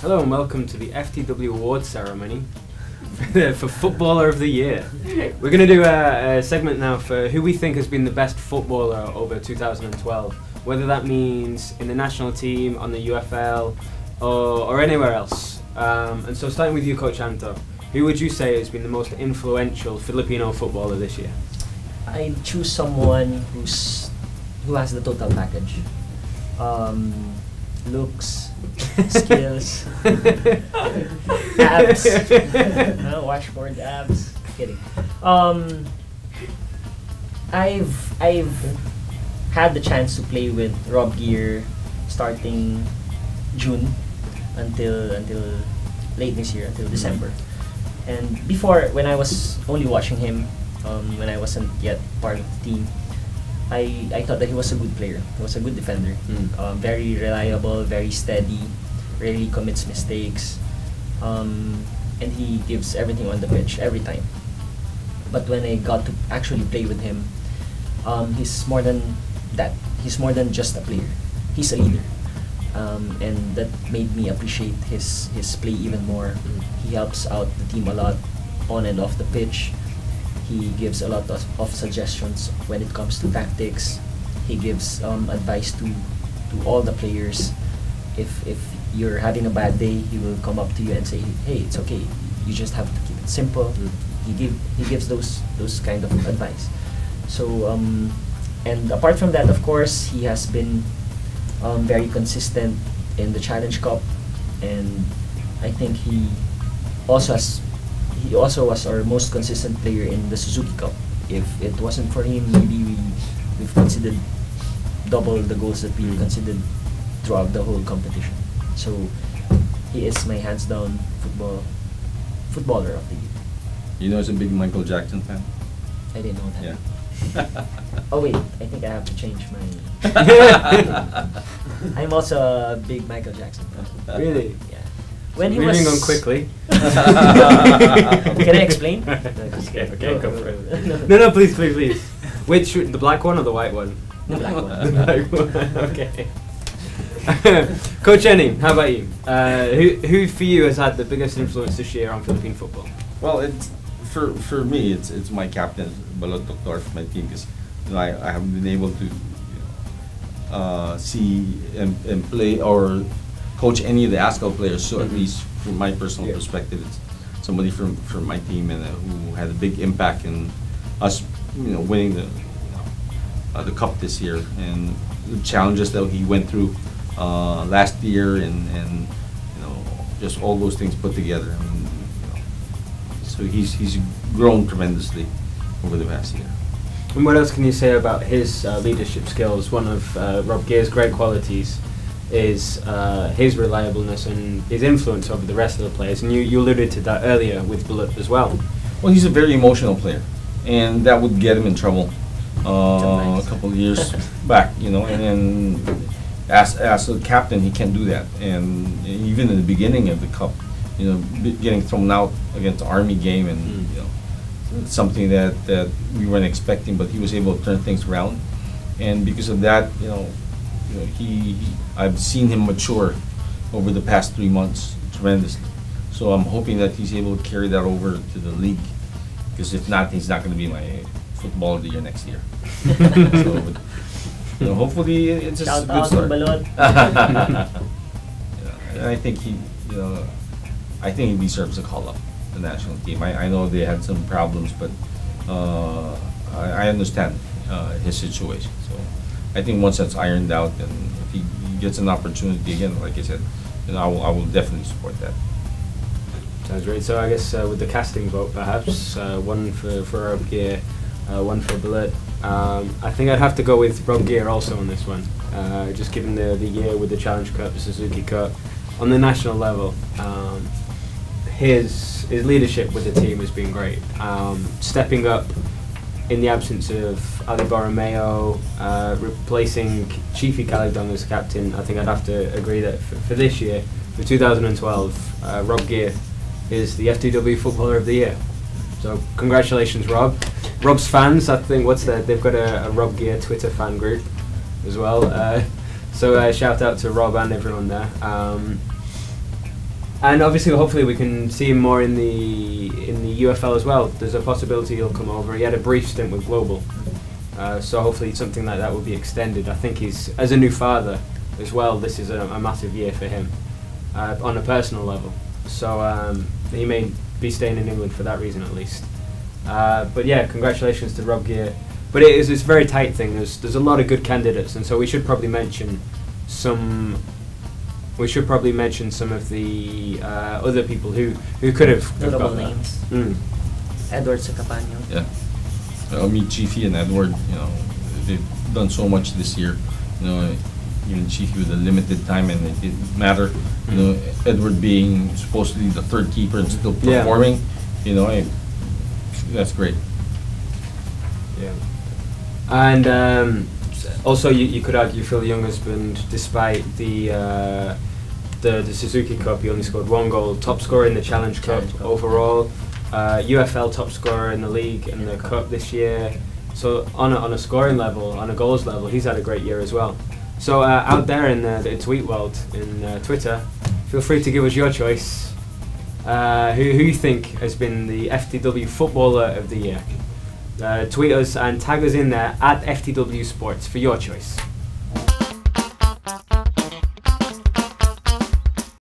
Hello and welcome to the FTW Awards ceremony for Footballer of the Year. We're going to do a segment now for who we think has been the best footballer over 2012, whether that means in the national team, on the UFL, or anywhere else. And so starting with you, Coach Anto, who would you say has been the most influential Filipino footballer this year? I choose someone who has the total package. Looks, skills, abs, washboard abs. Kidding. I've had the chance to play with Rob Gear starting June until late this year, until December. And before, when I was only watching him, when I wasn't yet part of the team, I thought that he was a good player. He was a good defender. Very reliable, very steady, rarely commits mistakes, and he gives everything on the pitch every time. But when I got to actually play with him, he's more than that. He's more than just a player. He's a leader, and that made me appreciate his play even more. He helps out the team a lot on and off the pitch. He gives a lot of suggestions when it comes to tactics. He gives advice to all the players. If you're having a bad day, he will come up to you and say, "Hey, it's okay. You just have to keep it simple." He gives those kind of advice. So and apart from that, of course, he has been very consistent in the Challenge Cup, and I think he also was our most consistent player in the Suzuki Cup. If it wasn't for him, maybe we've considered double the goals that we conceded throughout the whole competition. So he is my hands down footballer of the year. You know, he's a big Michael Jackson fan. I didn't know that. Yeah. Oh wait, I think I have to change my. I'm also a big Michael Jackson fan. Really? Yeah. When he Moving was on quickly. Can I explain? No, just Okay, kidding. go for it. No, please. Which, the black one or the white one? The black one. The black one. Okay. Coach Enny, how about you? Who for you has had the biggest influence this year on Philippine football? Well, it's for me, it's my captain, Balot Doctor, for my team, because I haven't been able to see and play or coach any of the ASCO players. So at least from my personal perspective, it's somebody from my team and who had a big impact in us, winning the cup this year, and the challenges that he went through last year, and just all those things put together. I mean, so he's grown tremendously over the past year. And what else can you say about his leadership skills? One of Rob Gear's great qualities is his reliableness and his influence over the rest of the players. And you alluded to that earlier with Bulut as well. Well, he's a very emotional player, and that would get him in trouble a couple of years back, and then as a captain, he can't do that. And even in the beginning of the cup, getting thrown out against the Army game, and it's something that we weren't expecting, but he was able to turn things around. And because of that, I've seen him mature over the past 3 months tremendously. So I'm hoping that he's able to carry that over to the league, because if not, he's not going to be my footballer of the year next year. So, hopefully it's just a good start. And I think I think he deserves a call up the national team. I know they had some problems, but I understand his situation. So I think once that's ironed out, and if he gets an opportunity again, like I said, I will definitely support that. Sounds great. So I guess with the casting vote, perhaps one for Rob Gear, one for Bulut. I think I'd have to go with Rob Gear also on this one, just given the year with the Challenge Cup, the Suzuki Cup, on the national level. His leadership with the team has been great. Stepping up in the absence of Ali Borromeo, replacing Chifi Calidong as captain. I think I'd have to agree that for this year, for 2012, Rob Gear is the FTW Footballer of the Year. So congratulations, Rob. Rob's fans, I think, they've got a Rob Gear Twitter fan group as well. So shout out to Rob and everyone there. And obviously, hopefully, we can see him more in the UFL as well. There's a possibility he'll come over. He had a brief stint with Global, so hopefully something like that will be extended. I think he's, as a new father as well, this is a massive year for him on a personal level. So he may be staying in England for that reason at least. But yeah, congratulations to Rob Gear. But it's a very tight thing. There's a lot of good candidates, and so we should probably mention some. We should probably mention some of the other people who could have Notable got that. names. Edward Sacapano. Yeah. I mean, Chiefy and Edward, you know, they've done so much this year. You know, even Chiefy with a limited time, and it didn't matter. You know, Edward being supposedly the third keeper and still performing. You know, that's great. Yeah. And also, you could argue Phil Younghusband, despite the Suzuki Cup, he only scored 1 goal. Top scorer in the Challenge Cup overall. UFL top scorer in the league and the cup this year. So on a scoring level, on a goals level, he's had a great year as well. So out there in the tweet world, in Twitter, feel free to give us your choice. Who you think has been the FTW Footballer of the Year? Tweet us and tag us in there at FTW Sports for your choice.